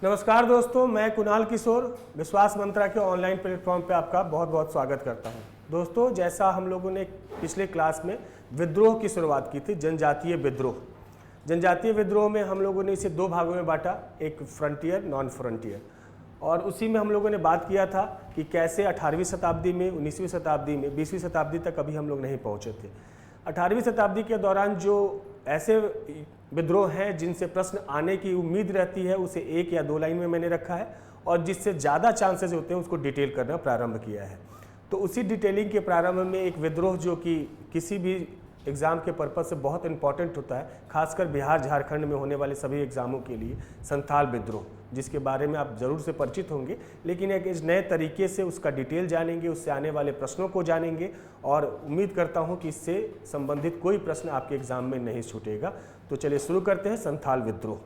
नमस्कार दोस्तों, मैं कुणाल किशोर विश्वास मंत्रा के ऑनलाइन प्लेटफॉर्म पे आपका बहुत बहुत स्वागत करता हूं। दोस्तों, जैसा हम लोगों ने पिछले क्लास में विद्रोह की शुरुआत की थी, जनजातीय विद्रोह। जनजातीय विद्रोह में हम लोगों ने इसे दो भागों में बांटा, एक फ्रंटियर, नॉन फ्रंटियर। और उसी में हम लोगों ने बात किया था कि कैसे 18वीं शताब्दी में, 19वीं शताब्दी में, 20वीं शताब्दी तक अभी हम लोग नहीं पहुँचे थे। 18वीं शताब्दी के दौरान जो ऐसे विद्रोह हैं जिनसे प्रश्न आने की उम्मीद रहती है, उसे एक या दो लाइन में मैंने रखा है, और जिससे ज़्यादा चांसेस होते हैं उसको डिटेल करना प्रारंभ किया है। तो उसी डिटेलिंग के प्रारंभ में एक विद्रोह जो कि किसी भी एग्ज़ाम के पर्पज़ से बहुत इंपॉर्टेंट होता है, खासकर बिहार झारखंड में होने वाले सभी एग्ज़ामों के लिए, संथाल विद्रोह, जिसके बारे में आप ज़रूर से परिचित होंगे, लेकिन एक इस नए तरीके से उसका डिटेल जानेंगे, उससे आने वाले प्रश्नों को जानेंगे, और उम्मीद करता हूं कि इससे संबंधित कोई प्रश्न आपके एग्ज़ाम में नहीं छूटेगा। तो चलिए शुरू करते हैं संथाल विद्रोह।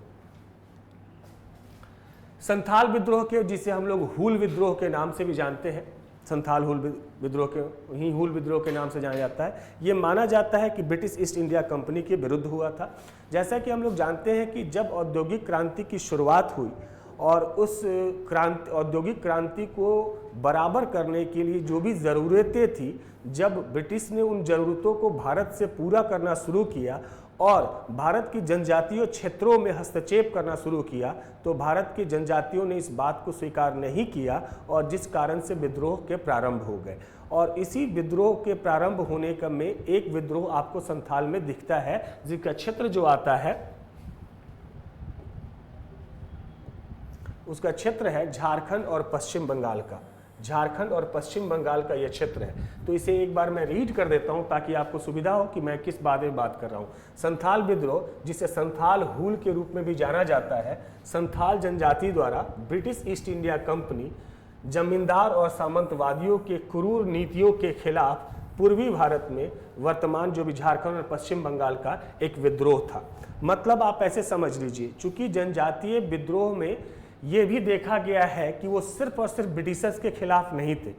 संथाल विद्रोह के, जिसे हम लोग हूल विद्रोह के नाम से भी जानते हैं, संथाल हूल विद्रोह के ही हूल विद्रोह के नाम से जाना जाता है। ये माना जाता है कि ब्रिटिश ईस्ट इंडिया कंपनी के विरुद्ध हुआ था। जैसा कि हम लोग जानते हैं कि जब औद्योगिक क्रांति की शुरुआत हुई और उस औद्योगिक क्रांति को बराबर करने के लिए जो भी ज़रूरतें थी, जब ब्रिटिश ने उन ज़रूरतों को भारत से पूरा करना शुरू किया और भारत की जनजातीय क्षेत्रों में हस्तक्षेप करना शुरू किया, तो भारत की जनजातियों ने इस बात को स्वीकार नहीं किया, और जिस कारण से विद्रोह के प्रारंभ हो गए। और इसी विद्रोह के प्रारंभ होने का में एक विद्रोह आपको संथाल में दिखता है, जिसका क्षेत्र जो आता है उसका क्षेत्र है झारखंड और पश्चिम बंगाल का। झारखंड और पश्चिम बंगाल का यह क्षेत्र है। तो इसे एक बार मैं रीड कर देता हूं ताकि आपको सुविधा हो कि मैं किस बारे में बात कर रहा हूं। संथाल विद्रोह, जिसे संथाल हूल के रूप में भी जाना जाता है, संथाल जनजाति द्वारा ब्रिटिश ईस्ट इंडिया कंपनी जमींदार और सामंतवादियों के क्रूर नीतियों के खिलाफ पूर्वी भारत में वर्तमान जो भी झारखंड और पश्चिम बंगाल का एक विद्रोह था। मतलब आप ऐसे समझ लीजिए, चूंकि जनजातीय विद्रोह में ये भी देखा गया है कि वो सिर्फ और सिर्फ ब्रिटिशर्स के खिलाफ नहीं थे।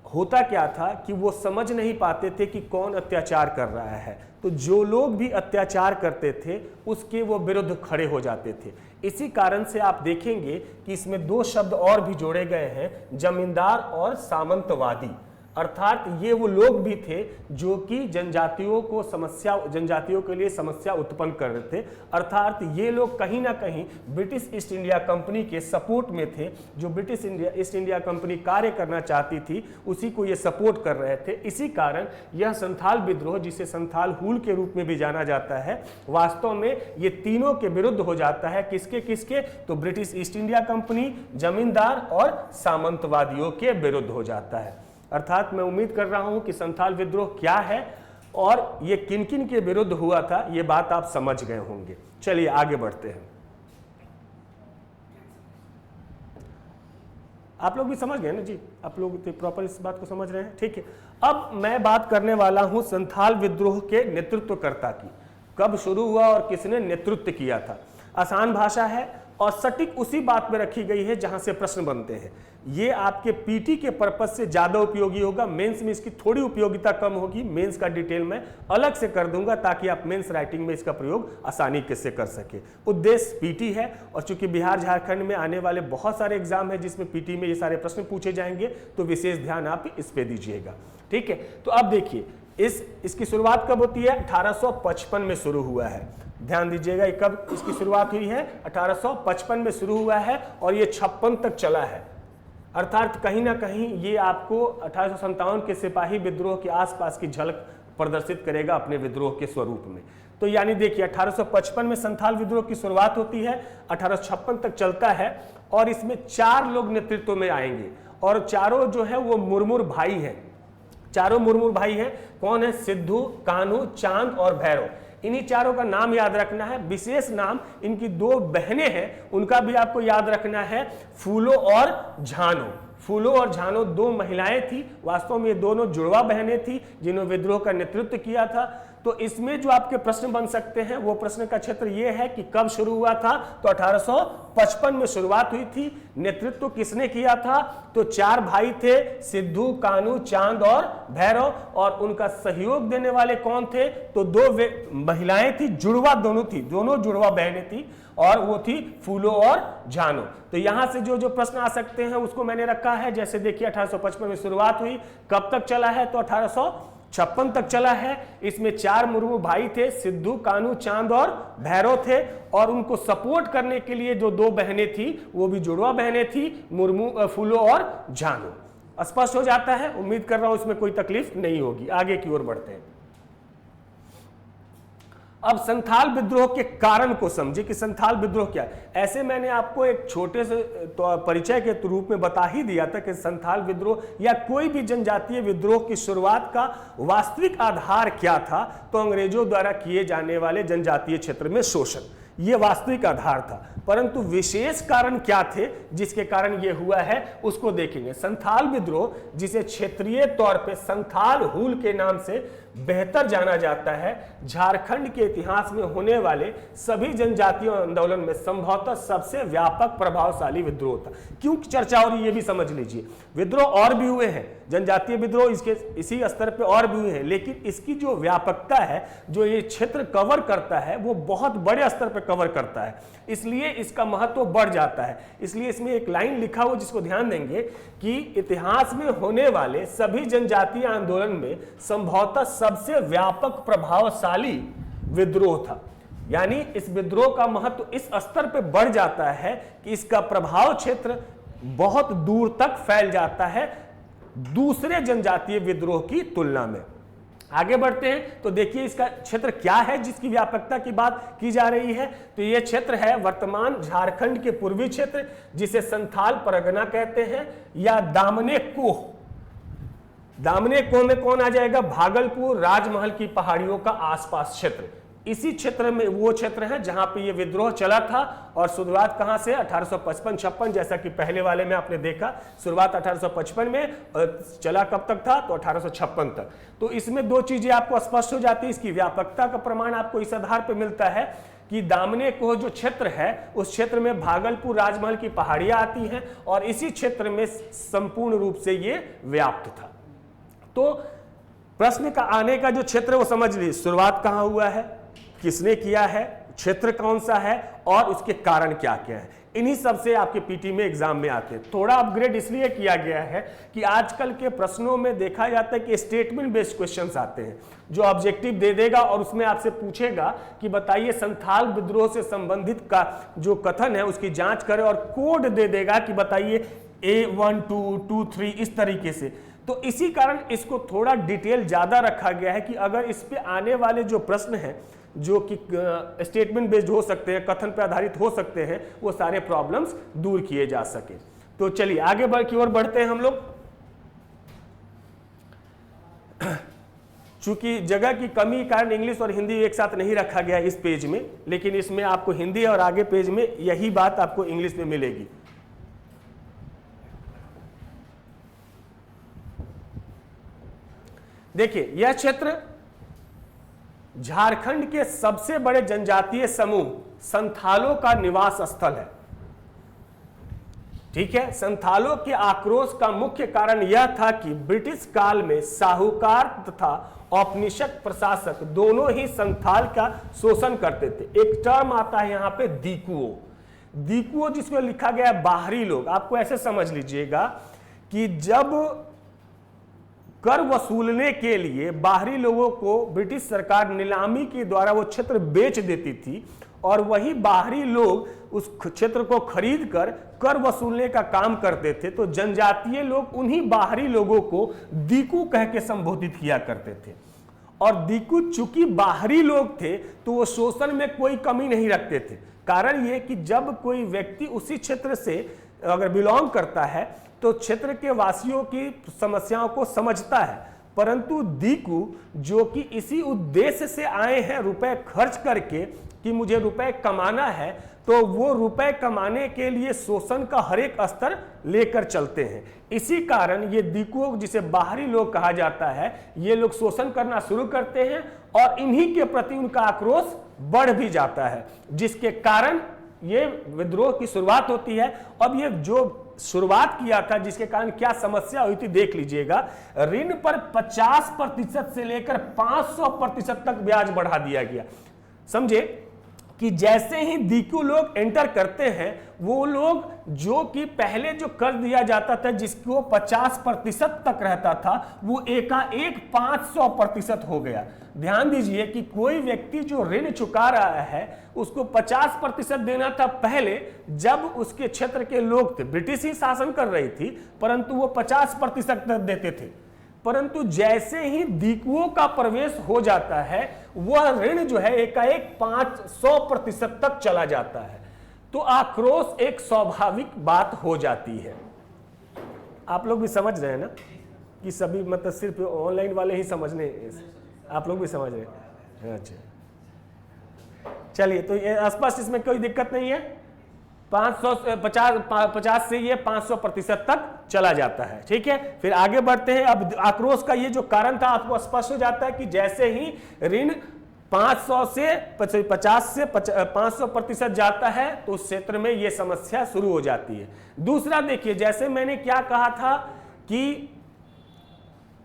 होता क्या था कि वो समझ नहीं पाते थे कि कौन अत्याचार कर रहा है, तो जो लोग भी अत्याचार करते थे उसके वो विरुद्ध खड़े हो जाते थे। इसी कारण से आप देखेंगे कि इसमें दो शब्द और भी जोड़े गए हैं, जमींदार और सामंतवादी। अर्थात ये वो लोग भी थे जो कि जनजातियों के लिए समस्या उत्पन्न कर रहे थे। अर्थात ये लोग कहीं ना कहीं ब्रिटिश ईस्ट इंडिया कंपनी के सपोर्ट में थे। जो ब्रिटिश ईस्ट इंडिया कंपनी कार्य करना चाहती थी, उसी को ये सपोर्ट कर रहे थे। इसी कारण यह संथाल विद्रोह, जिसे संथाल हूल के रूप में भी जाना जाता है, वास्तव में ये तीनों के विरुद्ध हो जाता है। किसके किसके? तो ब्रिटिश ईस्ट इंडिया कंपनी, जमींदार और सामंतवादियों के विरुद्ध हो जाता है। अर्थात मैं उम्मीद कर रहा हूं कि संथाल विद्रोह क्या है और ये किन किन के विरुद्ध हुआ था, ये बात आप समझ गए होंगे। चलिए आगे बढ़ते हैं। आप लोग भी समझ गए ना जी? आप लोग तो प्रॉपर इस बात को समझ रहे हैं, ठीक है। अब मैं बात करने वाला हूं संथाल विद्रोह के नेतृत्वकर्ता की। कब शुरू हुआ और किसने नेतृत्व किया था? आसान भाषा है और सटीक उसी बात में रखी गई है जहां से प्रश्न बनते हैं। ये आपके पीटी के पर्पज से ज्यादा उपयोगी होगा, मेंस में इसकी थोड़ी उपयोगिता कम होगी। मेंस का डिटेल मैं अलग से कर दूंगा ताकि आप मेंस राइटिंग में इसका प्रयोग आसानी से कर सके। उद्देश्य पीटी है, और चूंकि बिहार झारखंड में आने वाले बहुत सारे एग्जाम है जिसमें पीटी में ये सारे प्रश्न पूछे जाएंगे, तो विशेष ध्यान आप इस पे दीजिएगा, ठीक है। तो अब देखिए, इसकी शुरुआत कब होती है? 1855 में शुरू हुआ है। ध्यान दीजिएगा, कब इसकी शुरुआत हुई है? 1855 में शुरू हुआ है और ये 56 तक चला है। अर्थात कहीं ना कहीं ये आपको 1857 के सिपाही विद्रोह के आसपास की झलक प्रदर्शित करेगा अपने विद्रोह के स्वरूप में। तो यानी देखिए, 1855 में संथाल विद्रोह की शुरुआत होती है, 1856 तक चलता है, और इसमें 4 लोग नेतृत्व में आएंगे, और चारों जो है वो मुर्मुर भाई हैं। चारों मुर्मुर भाई हैं। कौन है? सिद्धू, कान्हू, चांद और भैरव। इन्हीं चारों का नाम याद रखना है। विशेष नाम इनकी 2 बहनें हैं, उनका भी आपको याद रखना है, फूलो और झानो। फूलो और झानो 2 महिलाएं थी। वास्तव में ये दोनों जुड़वा बहनें थी जिन्होंने विद्रोह का नेतृत्व किया था। तो इसमें जो आपके प्रश्न बन सकते हैं वो प्रश्न का क्षेत्र ये है कि कब शुरू हुआ था, तो 1855 में शुरुआत हुई थी। नेतृत्व किसने किया था, तो 4 भाई थे, सिद्धू, कान्हू, चांद और भैरव, और उनका सहयोग देने वाले कौन थे, तो 2 महिलाएं थी, जुड़वा दोनों थी, दोनों जुड़वा बहनें थी, और वो थी फूलो और जानो। तो यहां से जो जो प्रश्न आ सकते हैं उसको मैंने रखा है। जैसे देखिए 1855 में शुरुआत हुई, कब तक चला है, तो 1856 तक चला है। इसमें 4 मुर्मू भाई थे, सिद्धू, कान्हू, चांद और भैरव थे, और उनको सपोर्ट करने के लिए जो 2 बहनें थी वो भी जुड़वा बहनें थी, मुर्मू, फूलो और जानो। स्पष्ट हो जाता है, उम्मीद कर रहा हूं इसमें कोई तकलीफ नहीं होगी। आगे की ओर बढ़ते हैं। अब संथाल विद्रोह के कारण को समझे कि संथाल विद्रोह क्या है। ऐसे मैंने आपको एक छोटे से परिचय के रूप में बता ही दिया था कि संथाल विद्रोह या कोई भी जनजातीय विद्रोह की शुरुआत का वास्तविक आधार क्या था, तो अंग्रेजों द्वारा किए जाने वाले जनजातीय क्षेत्र में शोषण, ये वास्तविक आधार था। परंतु विशेष कारण क्या थे जिसके कारण ये हुआ है, उसको देखेंगे। संथाल विद्रोह, जिसे क्षेत्रीय तौर पे संथाल हुल के नाम से बेहतर जाना जाता है, झारखंड के इतिहास में होने वाले सभी जनजातीय आंदोलन में संभवतः सबसे व्यापक प्रभावशाली विद्रोह था। क्यों चर्चा हो रही है ये भी समझ लीजिए। विद्रोह और भी हुए हैं, जनजातीय विद्रोह इसके इसी स्तर पे और भी हुए हैं, लेकिन इसकी जो व्यापकता है, जो ये क्षेत्र कवर करता है, वो बहुत बड़े स्तर पे कवर करता है, इसलिए इसका महत्व बढ़ जाता है। इसलिए इसमें एक लाइन लिखा हुआ जिसको ध्यान देंगे कि इतिहास में होने वाले सभी जनजातीय आंदोलन में संभवतः सबसे व्यापक प्रभावशाली विद्रोह था। यानी इस विद्रोह का महत्व इस स्तर पे बढ़ जाता है कि इसका प्रभाव क्षेत्र बहुत दूर तक फैल जाता है दूसरे जनजातीय विद्रोह की तुलना में। आगे बढ़ते हैं तो देखिए इसका क्षेत्र क्या है जिसकी व्यापकता की बात की जा रही है। तो यह क्षेत्र है वर्तमान झारखंड के पूर्वी क्षेत्र, जिसे संथाल परगना कहते हैं, या दामने कोह। दामने कोह में कौन आ जाएगा, भागलपुर, राजमहल की पहाड़ियों का आसपास क्षेत्र। इसी क्षेत्र में वो क्षेत्र है जहां पे ये विद्रोह चला था। और शुरुआत कहां से, 1855-56, जैसा कि पहले वाले में आपने देखा, शुरुआत 1855 में, चला कब तक था, तो 1856 तक। तो इसमें 2 चीजें आपको स्पष्ट हो जाती है। इसकी व्यापकता का प्रमाण आपको इस आधार पर मिलता है कि दामने कोह जो क्षेत्र है, उस क्षेत्र में भागलपुर, राजमहल की पहाड़ियां आती हैं, और इसी क्षेत्र में संपूर्ण रूप से ये व्याप्त था। तो प्रश्न का आने का जो क्षेत्र वो समझ लीजिए, शुरुआत कहां हुआ है, किसने किया है, क्षेत्र कौन सा है, और उसके कारण क्या क्या है। इन्हीं सब से आपके पीटी में एग्जाम में आते हैं। थोड़ा अपग्रेड इसलिए किया गया है कि आजकल के प्रश्नों में देखा जाता है कि स्टेटमेंट बेस्ड क्वेश्चंस आते हैं, जो ऑब्जेक्टिव दे देगा और उसमें आपसे पूछेगा कि बताइए संथाल विद्रोह से संबंधित का जो कथन है उसकी जांच करें, और कोड दे देगा कि बताइए A1 2 2 3 इस तरीके से। तो इसी कारण इसको थोड़ा डिटेल ज्यादा रखा गया है कि अगर इस पे आने वाले जो प्रश्न हैं जो कि स्टेटमेंट बेस्ड हो सकते हैं, कथन पर आधारित हो सकते हैं, वो सारे प्रॉब्लम्स दूर किए जा सके। तो चलिए आगे बढ़ की ओर बढ़ते हैं हम लोग। चूंकि जगह की कमी के कारण इंग्लिश और हिंदी एक साथ नहीं रखा गया इस पेज में, लेकिन इसमें आपको हिंदी और आगे पेज में यही बात आपको इंग्लिश में मिलेगी। देखिए यह क्षेत्र झारखंड के सबसे बड़े जनजातीय समूह संथालों का निवास स्थल है। ठीक है, संथालों के आक्रोश का मुख्य कारण यह था कि ब्रिटिश काल में साहूकार तथा औपनिवेशिक प्रशासक दोनों ही संथाल का शोषण करते थे। एक टर्म आता है यहां पे दीकुओ, दीकुओ जिसमें लिखा गया है बाहरी लोग। आपको ऐसे समझ लीजिएगा कि जब कर वसूलने के लिए बाहरी लोगों को ब्रिटिश सरकार नीलामी के द्वारा वो क्षेत्र बेच देती थी, और वही बाहरी लोग उस क्षेत्र को खरीद कर वसूलने का काम करते थे, तो जनजातीय लोग उन्हीं बाहरी लोगों को दीकू कह के संबोधित किया करते थे। और दीकू चूंकि बाहरी लोग थे तो वो शोषण में कोई कमी नहीं रखते थे। कारण ये कि जब कोई व्यक्ति उसी क्षेत्र से अगर बिलोंग करता है तो क्षेत्र के वासियों की समस्याओं को समझता है, परंतु दीकू जो कि इसी उद्देश्य से आए हैं रुपए खर्च करके कि मुझे रुपए कमाना है, तो वो रुपए कमाने के लिए शोषण का हर एक स्तर लेकर चलते हैं। इसी कारण ये दीकुओं, जिसे बाहरी लोग कहा जाता है, ये लोग शोषण करना शुरू करते हैं और इन्हीं के प्रति उनका आक्रोश बढ़ भी जाता है, जिसके कारण ये विद्रोह की शुरुआत होती है। अब ये जो शुरुआत किया था, जिसके कारण क्या समस्या हुई थी देख लीजिएगा। ऋण पर 50% से लेकर 500% तक ब्याज बढ़ा दिया गया। समझे कि जैसे ही दीकू लोग एंटर करते हैं, वो लोग जो कि पहले जो कर दिया जाता था जिसको 50% तक रहता था, वो एकाएक 500% हो गया। ध्यान दीजिए कि कोई व्यक्ति जो ऋण चुका रहा है उसको 50% देना था पहले, जब उसके क्षेत्र के लोग थे, ब्रिटिश ही शासन कर रही थी, परंतु वो 50% तक देते थे। परंतु जैसे ही दीकुओं का प्रवेश हो जाता है, वह ऋण जो है एकाएक 500% तक चला जाता है। तो आक्रोश एक स्वाभाविक बात हो जाती है। आप लोग भी समझ रहे हैं ना कि सभी मतलब सिर्फ ऑनलाइन वाले ही समझने, आप लोग भी समझ रहे हैं? अच्छा, चलिए, तो ये स्पष्ट, इसमें कोई दिक्कत नहीं है। 50 से ये 500% तक चला जाता है। ठीक है, फिर आगे बढ़ते हैं। अब आक्रोश का ये जो कारण था आपको स्पष्ट हो जाता है कि जैसे ही ऋण 50 से 500% जाता है तो उस क्षेत्र में ये समस्या शुरू हो जाती है। दूसरा देखिए, जैसे मैंने क्या कहा था कि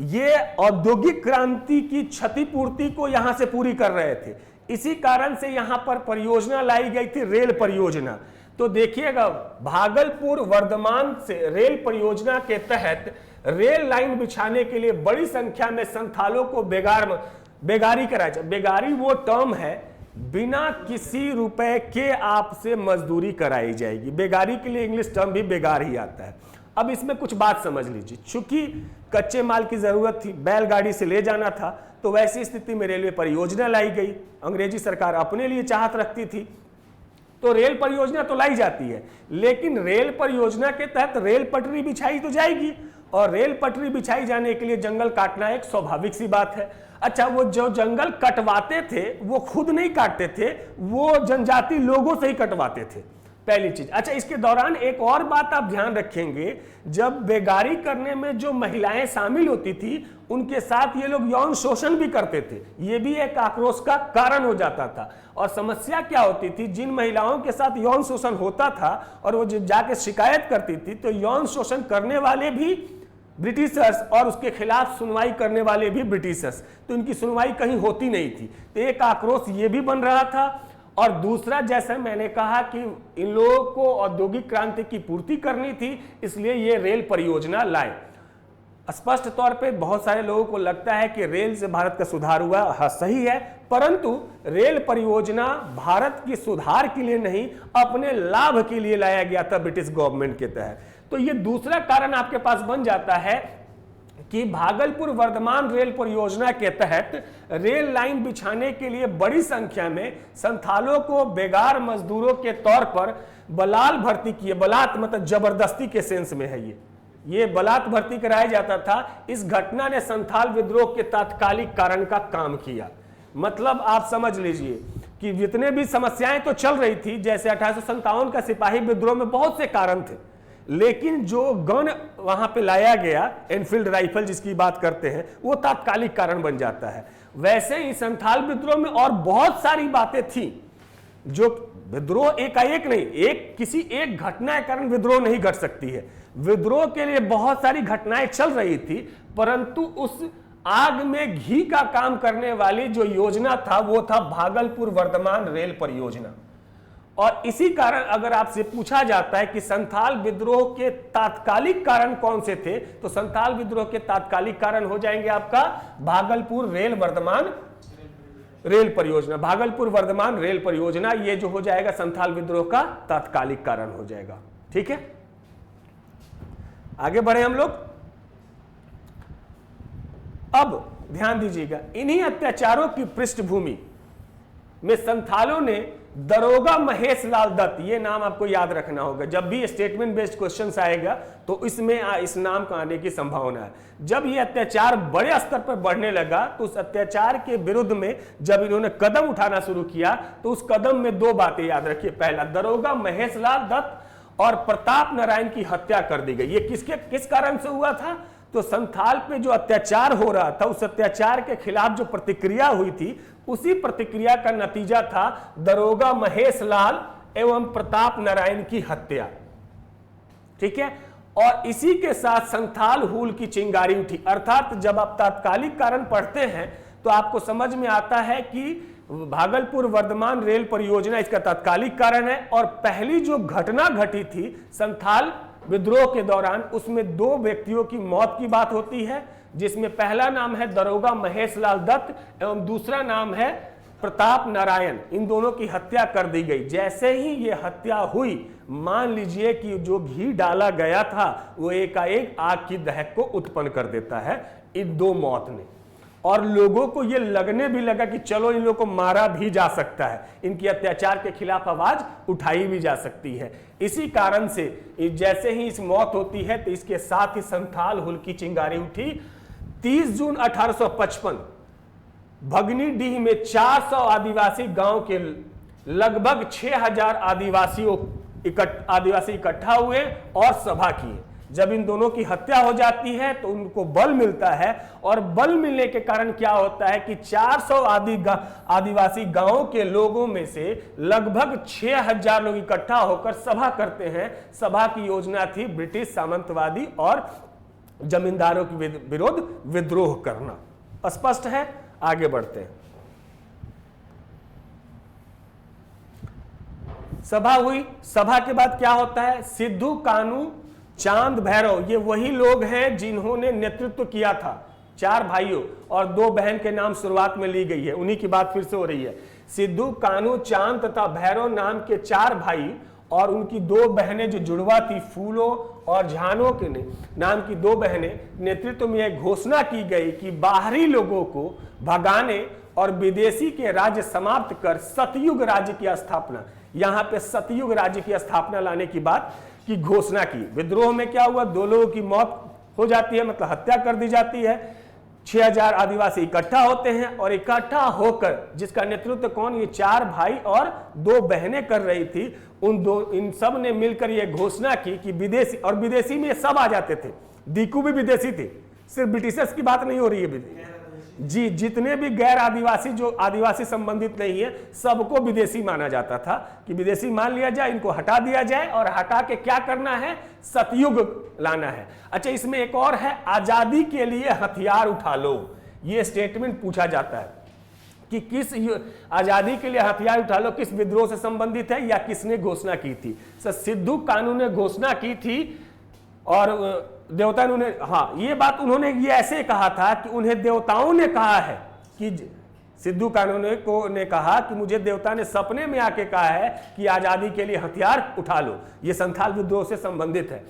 ये औद्योगिक क्रांति की क्षतिपूर्ति को यहां से पूरी कर रहे थे, इसी कारण से यहां पर परियोजना लाई गई थी, रेल परियोजना। तो देखिएगा, भागलपुर वर्धमान से रेल परियोजना के तहत रेल लाइन बिछाने के लिए बड़ी संख्या में संथालों को बेगारी कराया जाए। बेगारी वो टर्म है, बिना किसी रुपए के आपसे मजदूरी कराई जाएगी। बेगारी के लिए इंग्लिश टर्म भी बेगार ही आता है। अब इसमें कुछ बात समझ लीजिए, चूंकि कच्चे माल की जरूरत थी, बैलगाड़ी से ले जाना था, तो वैसी स्थिति में रेलवे परियोजना लाई गई। अंग्रेजी सरकार अपने लिए चाहत रखती थी, तो रेल परियोजना तो लाई जाती है, लेकिन रेल परियोजना के तहत रेल पटरी बिछाई तो जाएगी, और रेल पटरी बिछाई जाने के लिए जंगल काटना एक स्वाभाविक सी बात है। अच्छा, वो जो जंगल कटवाते थे वो खुद नहीं काटते थे, वो जनजाति लोगों से ही कटवाते थे, पहली चीज। अच्छा, इसके दौरान एक और बात आप ध्यान रखेंगे, जब बेगारी करने में जो महिलाएं शामिल होती थी, उनके साथ ये लोग यौन शोषण भी करते थे। ये भी एक आक्रोश का कारण हो जाता था। और समस्या क्या होती थी, जिन महिलाओं के साथ यौन शोषण होता था और वो जब जाके शिकायत करती थी, तो यौन शोषण करने वाले भी ब्रिटिशर्स और उसके खिलाफ सुनवाई करने वाले भी ब्रिटिशर्स, तो इनकी सुनवाई कहीं होती नहीं थी। तो एक आक्रोश ये भी बन रहा था। और दूसरा, जैसे मैंने कहा कि इन लोगों को औद्योगिक क्रांति की पूर्ति करनी थी, इसलिए ये रेल परियोजना लाए। स्पष्ट तौर पे बहुत सारे लोगों को लगता है कि रेल से भारत का सुधार हुआ। हाँ, सही है, परंतु रेल परियोजना भारत की सुधार के लिए नहीं, अपने लाभ के लिए लाया गया था ब्रिटिश गवर्नमेंट के तहत। तो ये दूसरा कारण आपके पास बन जाता है कि भागलपुर वर्धमान रेल परियोजना के तहत रेल लाइन बिछाने के लिए बड़ी संख्या में संथालों को बेगार मजदूरों के तौर पर बलाल भर्ती किए। बलात मतलब जबरदस्ती के सेंस में है, ये बलात् भर्ती कराया जाता था। इस घटना ने संथाल विद्रोह के तात्कालिक कारण का काम किया। मतलब आप समझ लीजिए कि जितने भी समस्याएं तो चल रही थी, जैसे 1857 का सिपाही विद्रोह में बहुत से कारण थे, लेकिन जो गन वहां पे लाया गया, एनफील्ड राइफल जिसकी बात करते हैं, वो तात्कालिक कारण बन जाता है। वैसे ही संथाल विद्रोह में और बहुत सारी बातें थी, जो विद्रोह एकाएक नहीं, किसी एक घटना के कारण विद्रोह नहीं घट सकती है। विद्रोह के लिए बहुत सारी घटनाएं चल रही थी, परंतु उस आग में घी का काम करने वाली जो योजना था, वो था भागलपुर वर्धमान रेल परियोजना। और इसी कारण अगर आपसे पूछा जाता है कि संथाल विद्रोह के तात्कालिक कारण कौन से थे, तो संथाल विद्रोह के तात्कालिक कारण हो जाएंगे आपका भागलपुर रेल वर्धमान रेल परियोजना। भागलपुर वर्धमान रेल परियोजना ये जो हो जाएगा संथाल विद्रोह का तात्कालिक कारण हो जाएगा। ठीक है, आगे बढ़े हम लोग। अब ध्यान दीजिएगा, इन्हीं अत्याचारों की पृष्ठभूमि में संथालों ने दरोगा महेश लाल दत्त, ये नाम आपको याद रखना होगा। जब भी स्टेटमेंट बेस्ड क्वेश्चंस आएगा तो इसमें इस नाम का आने की संभावना है। जब ये अत्याचार बड़े स्तर पर बढ़ने लगा तो उस अत्याचार के विरुद्ध में जब इन्होंने कदम उठाना शुरू किया तो उस कदम में दो बातें याद रखिए। पहला, दरोगा महेश लाल दत्त और प्रताप नारायण की हत्या कर दी गई। ये किस कारण से हुआ था? तो संथाल पे जो अत्याचार हो रहा था, उस अत्याचार के खिलाफ जो प्रतिक्रिया हुई थी, उसी प्रतिक्रिया का नतीजा था दरोगा महेश लाल एवं प्रताप नारायण की हत्या। ठीक है, और इसी के साथ संथाल हुल की चिंगारी उठी। अर्थात जब आप तात्कालिक कारण पढ़ते हैं तो आपको समझ में आता है कि भागलपुर वर्धमान रेल परियोजना इसका तात्कालिक कारण है। और पहली जो घटना घटी थी संथाल विद्रोह के दौरान, उसमें दो व्यक्तियों की मौत की बात होती है, जिसमें पहला नाम है दरोगा महेश लाल दत्त एवं दूसरा नाम है प्रताप नारायण। इन दोनों की हत्या कर दी गई। जैसे ही ये हत्या हुई, मान लीजिए कि जो घी डाला गया था वो एकाएक आग की दहक को उत्पन्न कर देता है इन दो मौत ने। और लोगों को ये लगने भी लगा कि चलो इन लोगों को मारा भी जा सकता है, इनकी अत्याचार के खिलाफ आवाज उठाई भी जा सकती है। इसी कारण से जैसे ही इस मौत होती है तो इसके साथ ही संथाल हुल की चिंगारी उठी। 30 जून 1855 भगनीडीह में 400 आदिवासी गांव के लगभग 6000 आदिवासी इकट्ठा हुए और सभा किए। जब इन दोनों की हत्या हो जाती है तो उनको बल मिलता है, और बल मिलने के कारण क्या होता है कि 400 आदिवासी गांवों के लोगों में से लगभग 6000 लोग इकट्ठा होकर सभा करते हैं। सभा की योजना थी ब्रिटिश सामंतवादी और जमींदारों के विरुद्ध विद्रोह करना। स्पष्ट है? आगे बढ़ते हैं। सभा हुई, सभा के बाद क्या होता है? सिद्धू, कानू, चांद, भैरव, ये वही लोग हैं जिन्होंने नेतृत्व किया था। 4 भाइयों और 2 बहन के नाम शुरुआत में ली गई है, उन्हीं की बात फिर से हो रही है। सिद्धू, कानू, चांद तथा भैरव नाम के 4 भाई और उनकी 2 बहनें जो जुड़वा थी, फूलो और झानो के नाम की 2 बहनें, नेतृत्व में यह घोषणा की गई कि बाहरी लोगों को भगाने और विदेशी के राज्य समाप्त कर सतयुग राज्य की स्थापना, यहां पे सतयुग राज्य की स्थापना लाने की बात की घोषणा की। विद्रोह में क्या हुआ? 2 लोगों की मौत हो जाती है, मतलब हत्या कर दी जाती है। 6000 आदिवासी इकट्ठा होते हैं और इकट्ठा होकर जिसका नेतृत्व कौन? ये 4 भाई और 2 बहनें कर रही थी। इन सब ने मिलकर यह घोषणा की कि विदेशी, और विदेशी में सब आ जाते थे, दीकू भी विदेशी थे, सिर्फ ब्रिटिशर्स की बात नहीं हो रही है जी। जितने भी गैर आदिवासी जो आदिवासी संबंधित नहीं है, सबको विदेशी माना जाता था कि विदेशी मान लिया जाए, इनको हटा दिया जाए और हटा के क्या करना है? सतयुग लाना है। अच्छा, इसमें एक और है, आजादी के लिए हथियार उठा लो। ये स्टेटमेंट पूछा जाता है कि किस आजादी के लिए हथियार उठा लो किस विद्रोह से संबंधित है या किसने घोषणा की थी? सिद्धू, कानू ने घोषणा की थी और देवता ने, हाँ, ये बात उन्होंने ये ऐसे कहा था कि उन्हें देवताओं ने कहा है कि सिद्धू, कानू ने कहा कि मुझे देवता ने सपने में आके कहा है कि आजादी के लिए हथियार उठा लो। ये संथाल विद्रोह से संबंधित है।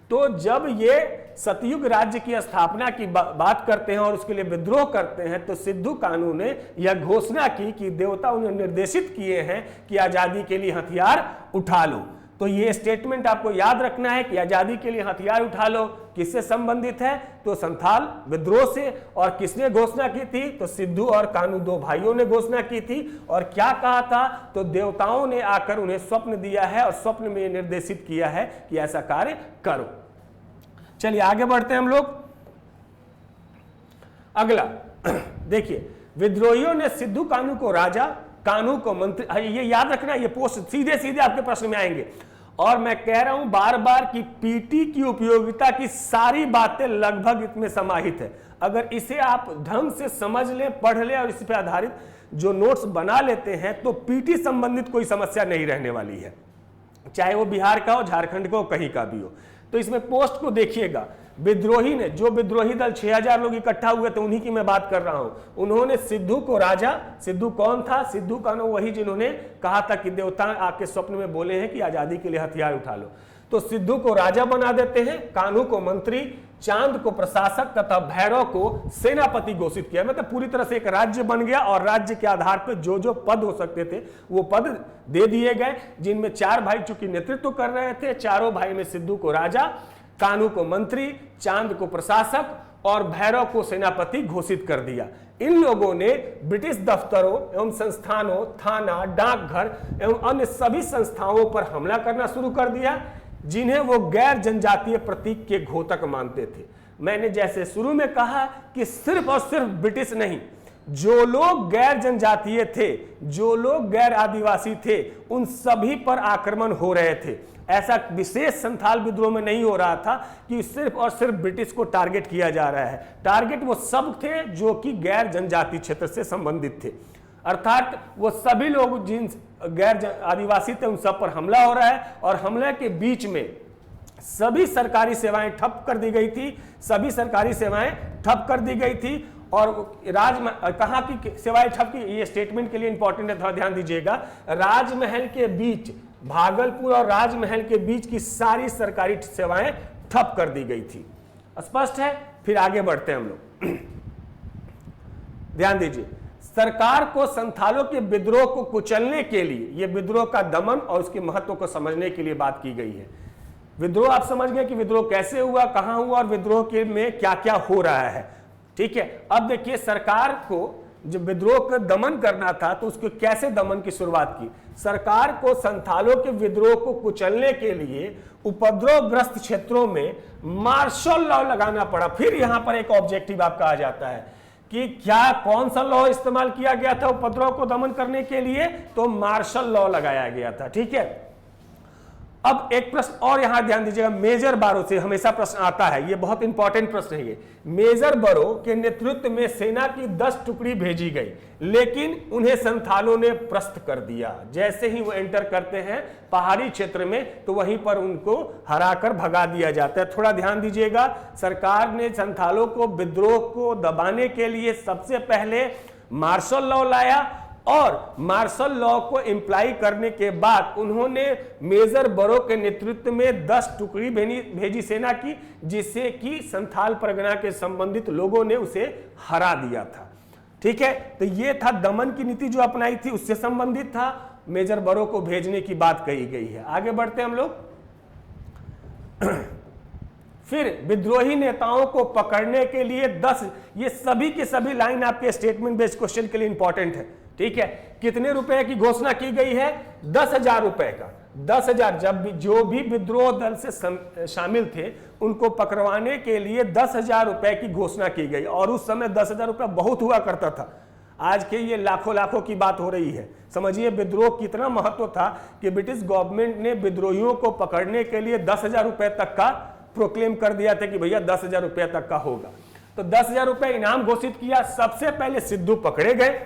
तो जब ये सतयुग राज्य की स्थापना की बात करते हैं और उसके लिए विद्रोह करते हैं, तो सिद्धू, कानू ने यह घोषणा की कि देवता उन्हें निर्देशित किए हैं कि आजादी के लिए हथियार उठा लो। तो ये स्टेटमेंट आपको याद रखना है कि आजादी के लिए हथियार उठा लो किससे संबंधित है? तो संथाल विद्रोह से। और किसने घोषणा की थी? तो सिद्धू और कानू 2 भाइयों ने घोषणा की थी। और क्या कहा था? तो देवताओं ने आकर उन्हें स्वप्न दिया है और स्वप्न में निर्देशित किया है कि ऐसा कार्य करो। चलिए आगे बढ़ते हैं हम लोग। अगला देखिए, विद्रोहियों ने सिद्धू कानू को राजा, कानू को मंत्री, ये याद रखना, ये पोस्ट सीधे सीधे आपके प्रश्न में आएंगे। और मैं कह रहा हूं बार बार कि पीटी की उपयोगिता की सारी बातें लगभग इसमें समाहित है। अगर इसे आप ढंग से समझ लें, पढ़ लें और इस पर आधारित जो नोट्स बना लेते हैं तो पीटी संबंधित कोई समस्या नहीं रहने वाली है, चाहे वो बिहार का हो, झारखंड का हो, कहीं का भी हो। तो इसमें पोस्ट को देखिएगा, विद्रोही ने, जो विद्रोही दल 6000 लोग इकट्ठा हुए थे उन्हीं की मैं बात कर रहा हूं, उन्होंने सिद्धू को राजा, सिद्धू कौन था? सिद्धू कानू वही जिन्होंने कहा था कि देवता आपके स्वप्न में बोले हैं कि आजादी के लिए हथियार उठा लो। तो सिद्धू को राजा बना देते हैं, कानू को मंत्री, चांद को प्रशासक तथा भैरव को सेनापति घोषित किया। मतलब पूरी तरह से एक राज्य बन गया और राज्य के आधार पर जो जो पद हो सकते थे वो पद दे दिए गए, जिनमें 4 भाई चूंकि नेतृत्व कर रहे थे। चारों भाई में सिद्धू को राजा, कान्हू को मंत्री, चांद को प्रशासक और भैरव को सेनापति घोषित कर दिया। इन लोगों ने ब्रिटिश दफ्तरों एवं संस्थानों, थाना, डाकघर एवं अन्य सभी संस्थाओं पर हमला करना शुरू कर दिया, जिन्हें वो गैर जनजातीय प्रतीक के घोतक मानते थे। मैंने जैसे शुरू में कहा कि सिर्फ और सिर्फ ब्रिटिश नहीं, जो लोग गैर जनजातीय थे, जो लोग गैर आदिवासी थे, उन सभी पर आक्रमण हो रहे थे। ऐसा विशेष संथाल विद्रोह में नहीं हो रहा था कि सिर्फ और सिर्फ ब्रिटिश को टारगेट किया जा रहा है। टारगेट वो सब थे जो कि गैर जनजातीय क्षेत्र से संबंधित थे, अर्थात वो सभी लोग जिन गैर आदिवासी थे उन सब पर हमला हो रहा है। और हमले के बीच में सभी सरकारी सेवाएं ठप कर दी गई थी, सभी सरकारी सेवाएं ठप कर दी गई थी। और कहाँ की सेवाएं ठप की, ये स्टेटमेंट के लिए इंपॉर्टेंट है, थोड़ा ध्यान दीजिएगा। राजमहल के बीच, भागलपुर और राजमहल के बीच की सारी सरकारी सेवाएं ठप कर दी गई थी। स्पष्ट है? फिर आगे बढ़ते हैं हम लोग। ध्यान दीजिए, सरकार को संथालों के विद्रोह को कुचलने के लिए, यह विद्रोह का दमन और उसके महत्व को समझने के लिए बात की गई है। विद्रोह आप समझ गए कि विद्रोह कैसे हुआ, कहां हुआ और विद्रोह के में क्या क्या हो रहा है। ठीक है, अब देखिए सरकार को जब विद्रोह का दमन करना था तो उसको कैसे दमन की शुरुआत की। सरकार को संथालों के विद्रोह को कुचलने के लिए उपद्रवग्रस्त क्षेत्रों में मार्शल लॉ लगाना पड़ा। फिर यहां पर एक ऑब्जेक्टिव आपका आ जाता है कि क्या कौन सा लॉ इस्तेमाल किया गया था उपद्रव को दमन करने के लिए, तो मार्शल लॉ लगाया गया था। ठीक है, अब एक प्रश्न और यहां ध्यान दीजिएगा, मेजर बारो से हमेशा प्रश्न आता है, यह बहुत इंपॉर्टेंट प्रश्न है। ये मेजर बारो के नेतृत्व में सेना की 10 टुकड़ी भेजी गई, लेकिन उन्हें संथालों ने परास्त कर दिया। जैसे ही वो एंटर करते हैं पहाड़ी क्षेत्र में तो वहीं पर उनको हराकर भगा दिया जाता है। थोड़ा ध्यान दीजिएगा, सरकार ने संथालों को विद्रोह को दबाने के लिए सबसे पहले मार्शल लॉ लाया और मार्शल लॉ को इम्प्लाई करने के बाद उन्होंने मेजर बारो के नेतृत्व में 10 टुकड़ी भेजी सेना की, जिससे कि संथाल परगना के संबंधित लोगों ने उसे हरा दिया था। ठीक है, तो ये था दमन की नीति जो अपनाई थी, उससे संबंधित था, मेजर बारो को भेजने की बात कही गई है। आगे बढ़ते हैं हम लोग। फिर विद्रोही नेताओं को पकड़ने के लिए 10, ये सभी के सभी लाइन आपके स्टेटमेंट बेस्ड क्वेश्चन के लिए इंपॉर्टेंट है। ठीक है, कितने रुपए की घोषणा की गई है? 10,000 रुपए का। 10,000, जब भी जो भी विद्रोह दल से शामिल थे उनको पकड़वाने के लिए 10,000 रुपए की घोषणा की गई। और उस समय 10,000 रुपए बहुत हुआ करता था, आज के ये लाखों लाखों की बात हो रही है। समझिए विद्रोह कितना महत्व था कि ब्रिटिश गवर्नमेंट ने विद्रोहियों को पकड़ने के लिए 10,000 रुपए तक का प्रोक्लेम कर दिया था कि भैया 10,000 रुपए तक का होगा। तो 10,000 रुपए इनाम घोषित किया। सबसे पहले सिद्धू पकड़े गए,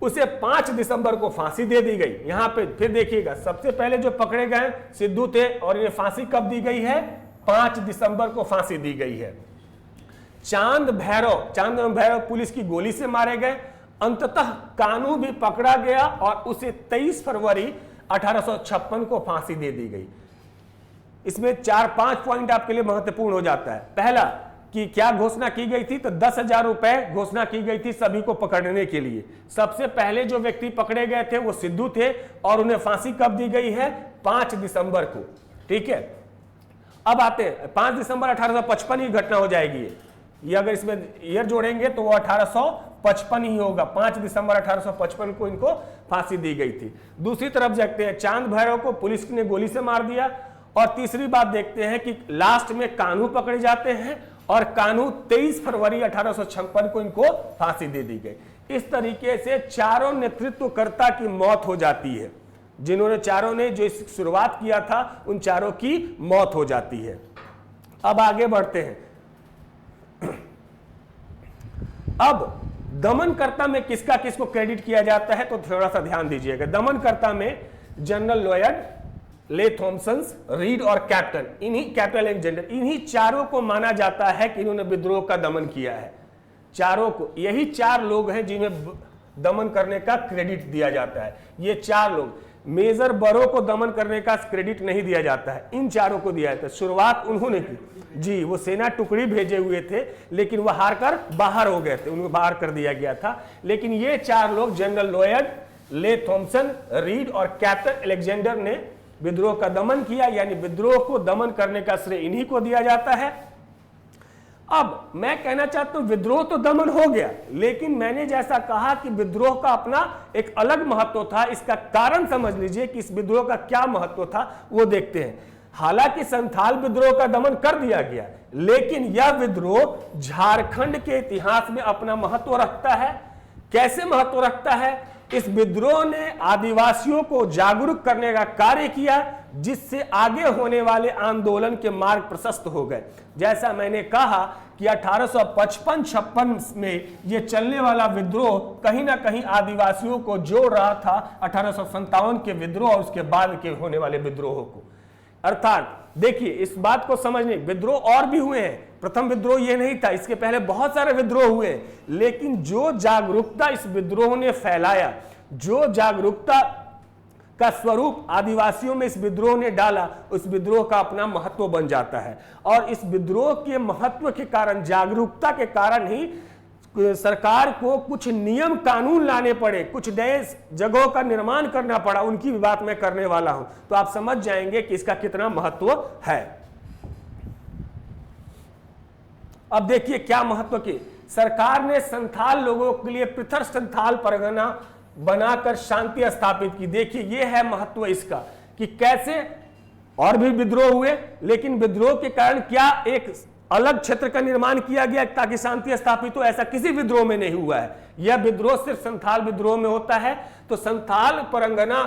उसे 5 दिसंबर को फांसी दे दी गई। यहां पे फिर देखिएगा, सबसे पहले जो पकड़े गए सिद्धू थे और इन्हें फांसी कब दी गई है? 5 दिसंबर को फांसी दी गई है। चांद एवं भैरव पुलिस की गोली से मारे गए। अंततः कान्हू भी पकड़ा गया और उसे 23 फरवरी 1856 को फांसी दे दी गई। इसमें 4-5 पॉइंट आपके लिए महत्वपूर्ण हो जाता है। पहला कि क्या घोषणा की गई थी, तो 10,000 रुपए घोषणा की गई थी सभी को पकड़ने के लिए। सबसे पहले जो व्यक्ति पकड़े गए थे वो सिद्धू थे और उन्हें फांसी कब दी गई है? 5 दिसंबर को। ठीक है, अब आते हैं 5 दिसंबर 1855 की घटना हो जाएगी। ये अगर इसमें ईयर जोड़ेंगे तो वो 1855 ही होगा। 5 दिसंबर 1855 को इनको फांसी दी गई थी। दूसरी तरफ देखते हैं, चांद भैरव को पुलिस ने गोली से मार दिया। और तीसरी बात देखते हैं कि लास्ट में कान्हू पकड़े जाते हैं और कान्हू 23 फरवरी 1856 को इनको फांसी दे दी गई। इस तरीके से चारों नेतृत्वकर्ता की मौत हो जाती है। जिन्होंने चारों ने जो इस शुरुआत किया था उन चारों की मौत हो जाती है। अब आगे बढ़ते हैं। अब दमनकर्ता में किसका किसको क्रेडिट किया जाता है, तो थोड़ा सा ध्यान दीजिएगा। दमनकर्ता में जनरल लॉयड, ले थॉमसन, रीड और कैप्टन, इन्हीं कैप्टन अलेक्जेंडर, इन्हीं चारों को माना जाता है कि इन्होंने विद्रोह का दमन किया है। चारों को, यही 4 लोग हैं जिन्हें दमन करने का क्रेडिट दिया जाता है। ये 4 लोग, मेजर बारो को दमन करने का क्रेडिट नहीं दिया जाता है, इन चारों को दिया जाता है। शुरुआत उन्होंने की। जी, वो सेना टुकड़ी भेजे हुए थे, लेकिन वो हार कर बाहर हो गए थे, उनको बाहर कर दिया गया था। लेकिन ये 4 लोग, जनरल लॉयड, ले थॉम्सन, रीड और कैप्टन अलेक्जेंडर ने विद्रोह का दमन किया, यानी विद्रोह को दमन करने का श्रेय इन्हीं को दिया जाता है। अब मैं कहना चाहता हूं, विद्रोह तो दमन हो गया, लेकिन मैंने जैसा कहा कि विद्रोह का अपना एक अलग महत्व था। इसका कारण समझ लीजिए कि इस विद्रोह का क्या महत्व था, वो देखते हैं। हालांकि संथाल विद्रोह का दमन कर दिया गया, लेकिन यह विद्रोह झारखंड के इतिहास में अपना महत्व रखता है। कैसे महत्व रखता है? इस विद्रोह ने आदिवासियों को जागरूक करने का कार्य किया, जिससे आगे होने वाले आंदोलन के मार्ग प्रशस्त हो गए। जैसा मैंने कहा कि 1855-56 में यह चलने वाला विद्रोह कहीं ना कहीं आदिवासियों को जोड़ रहा था 1857 के विद्रोह और उसके बाद के होने वाले विद्रोहों को। अर्थात देखिए, इस बात को समझने, विद्रोह और भी हुए हैं, प्रथम विद्रोह ये नहीं था, इसके पहले बहुत सारे विद्रोह हुए, लेकिन जो जागरूकता इस विद्रोह ने फैलाया, जो जागरूकता का स्वरूप आदिवासियों में इस विद्रोह ने डाला, उस विद्रोह का अपना महत्व बन जाता है। और इस विद्रोह के महत्व के कारण, जागरूकता के कारण ही सरकार को कुछ नियम कानून लाने पड़े, कुछ नए जगहों का निर्माण करना पड़ा। उनकी भी बात मैं करने वाला हूं, तो आप समझ जाएंगे कि इसका कितना महत्व है। अब देखिए क्या महत्व की, सरकार ने संथाल लोगों के लिए पृथक संथाल परगना बनाकर शांति स्थापित की। देखिए ये है महत्व इसका कि कैसे और भी विद्रोह हुए, लेकिन विद्रोह के कारण क्या एक अलग क्षेत्र का निर्माण किया गया ताकि शांति स्थापित हो, ऐसा किसी विद्रोह में नहीं हुआ है। यह विद्रोह सिर्फ संथाल विद्रोह में होता है। तो संथाल परगना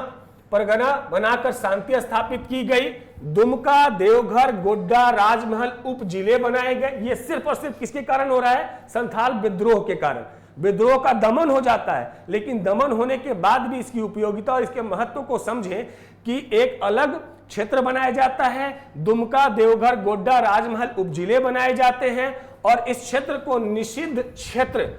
बनाकर शांति स्थापित की गई। दुमका, देवघर, गोड्डा, राजमहल उप जिले बनाए गए। ये सिर्फ और सिर्फ किसके कारण हो रहा है? संथाल विद्रोह के कारण। विद्रोह का दमन हो जाता है, लेकिन दमन होने के बाद भी इसकी उपयोगिता और इसके महत्व को समझें कि एक अलग क्षेत्र बनाया जाता है। दुमका, देवघर, गोड्डा, राजमहल उपजिले बनाए जाते हैं और इस क्षेत्र को निषिद्ध क्षेत्र,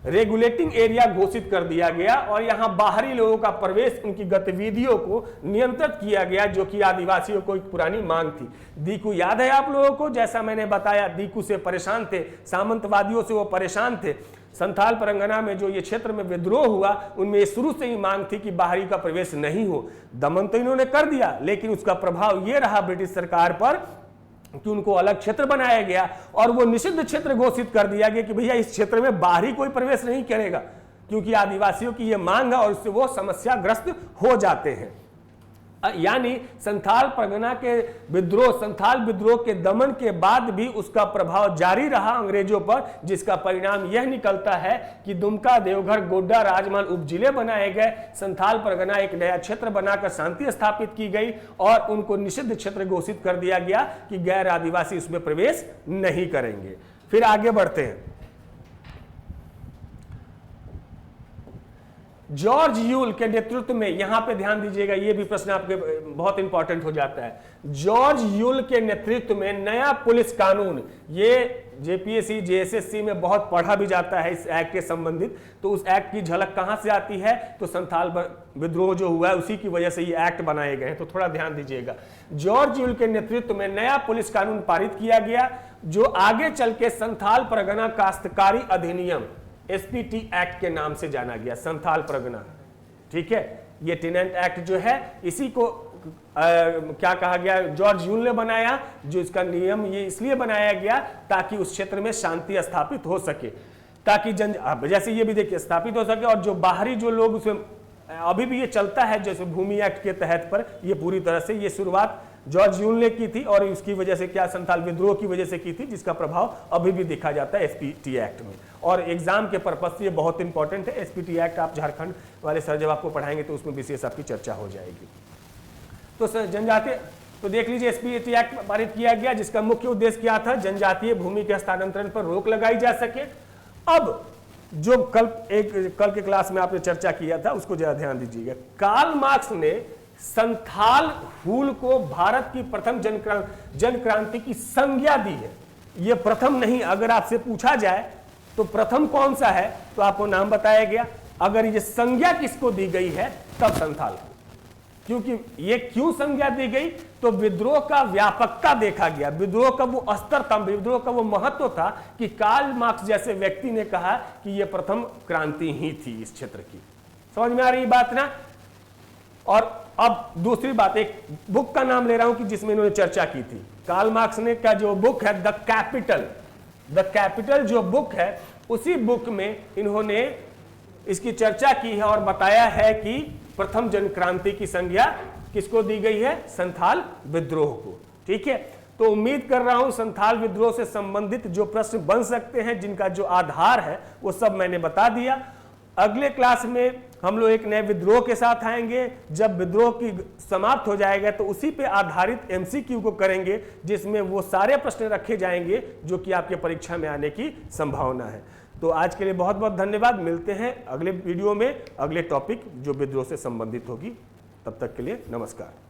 रेगुलेटिंग एरिया घोषित कर दिया गया और यहां बाहरी लोगों का प्रवेश, उनकी गतिविधियों को नियंत्रित किया गया, जो कि आदिवासियों को एक पुरानी मांग थी। दीकू याद है आप लोगों को? जैसा मैंने बताया, दीकू से परेशान थे, सामंतवादियों से वो परेशान थे। संथाल परगना में जो ये क्षेत्र में विद्रोह हुआ, उनमें शुरू से ही मांग थी कि बाहरी का प्रवेश नहीं हो। दमन तो इन्होंने कर दिया, लेकिन उसका प्रभाव ये रहा ब्रिटिश सरकार पर कि उनको अलग क्षेत्र बनाया गया और वो निषिद्ध क्षेत्र घोषित कर दिया गया कि भैया इस क्षेत्र में बाहरी कोई प्रवेश नहीं करेगा, क्योंकि आदिवासियों की ये मांग है और उससे वो समस्याग्रस्त हो जाते हैं। यानी संथाल परगना के विद्रोह, संथाल विद्रोह के दमन के बाद भी उसका प्रभाव जारी रहा अंग्रेजों पर, जिसका परिणाम यह निकलता है कि दुमका, देवघर, गोड्डा, राजमहल उपजिले बनाए गए। संथाल परगना एक नया क्षेत्र बनाकर शांति स्थापित की गई और उनको निषिद्ध क्षेत्र घोषित कर दिया गया कि गैर आदिवासी उसमें प्रवेश नहीं करेंगे। फिर आगे बढ़ते हैं। जॉर्ज यूल के नेतृत्व में, यहां पे ध्यान दीजिएगा, ये भी प्रश्न आपके बहुत इंपॉर्टेंट हो जाता है। जॉर्ज यूल के नेतृत्व में नया पुलिस कानून, ये जेपीएससी, जेएसएससी में बहुत पढ़ा भी जाता है इस एक्ट के संबंधित। तो उस एक्ट की झलक कहां से आती है? तो संथाल विद्रोह जो हुआ है उसी की वजह से ये एक्ट बनाए गए हैं, तो थोड़ा ध्यान दीजिएगा। जॉर्ज यूल के नेतृत्व में नया पुलिस कानून पारित किया गया, जो आगे चल के संथाल परगना काश्तकारी अधिनियम, एसपीटी एक्ट के नाम से जाना गया। संथाल परगना, ठीक है, ये टेनेंट एक्ट जो है, इसी को क्या कहा गया? जॉर्ज यूल ने बनाया, जो इसका नियम ये इसलिए बनाया गया ताकि उस क्षेत्र में शांति स्थापित हो सके, ताकि जैसे ये भी देखिए स्थापित हो सके, और जो बाहरी जो लोग उसमें अभी भी ये चलता है, जैसे भूमि एक्ट के तहत पर, ये पूरी तरह से ये शुरुआत जॉर्ज यूल ने की थी और उसकी वजह से क्या, संथाल विद्रोह की वजह से की थी, जिसका प्रभाव अभी भी देखा जाता है एसपीटी एक्ट में। और एग्जाम के पर्पज से ये बहुत इंपॉर्टेंट है। एसपीटी एक्ट आप झारखंड वाले सर जब आपको पढ़ाएंगे तो उसमें विशेष आपकी चर्चा हो जाएगी। तो सर जनजातीय, तो देख लीजिए, एसपीटी एक्ट पारित किया गया, जिसका मुख्य उद्देश्य क्या था? जनजातीय भूमि के हस्तांतरण पर रोक लगाई जा सके। अब जो कल के क्लास में आपने चर्चा किया था, उसको जरा ध्यान दीजिएगा। कार्ल मार्क्स ने संथाल हूल को भारत की प्रथम जन क्रांति की संज्ञा दी है। यह प्रथम नहीं, अगर आपसे पूछा जाए तो प्रथम कौन सा है तो आपको नाम बताया गया। अगर ये संज्ञा किसको दी गई है तब संथाल को। क्योंकि ये क्यों संज्ञा दी गई, तो विद्रोह का व्यापकता देखा गया, विद्रोह का वो स्तर था, विद्रोह का वो महत्व था कि कार्ल मार्क्स जैसे व्यक्ति ने कहा कि ये प्रथम क्रांति ही थी इस क्षेत्र की। समझ में आ रही बात ना। और अब दूसरी बात, एक बुक का नाम ले रहा हूं कि जिसमें इन्होंने चर्चा की थी, कार्ल मार्क्स ने का जो बुक है द कैपिटल जो बुक है, उसी बुक में इन्होंने इसकी चर्चा की है और बताया है कि प्रथम जन क्रांति की संज्ञा किसको दी गई है, संथाल विद्रोह को। ठीक है, तो उम्मीद कर रहा हूं संथाल विद्रोह से संबंधित जो प्रश्न बन सकते हैं, जिनका जो आधार है वो सब मैंने बता दिया। अगले क्लास में हम लोग एक नए विद्रोह के साथ आएंगे। जब विद्रोह की समाप्त हो जाएगा तो उसी पे आधारित एमसीक्यू को करेंगे, जिसमें वो सारे प्रश्न रखे जाएंगे जो कि आपके परीक्षा में आने की संभावना है। तो आज के लिए बहुत बहुत धन्यवाद। मिलते हैं अगले वीडियो में अगले टॉपिक जो विद्रोह से संबंधित होगी। तब तक के लिए नमस्कार।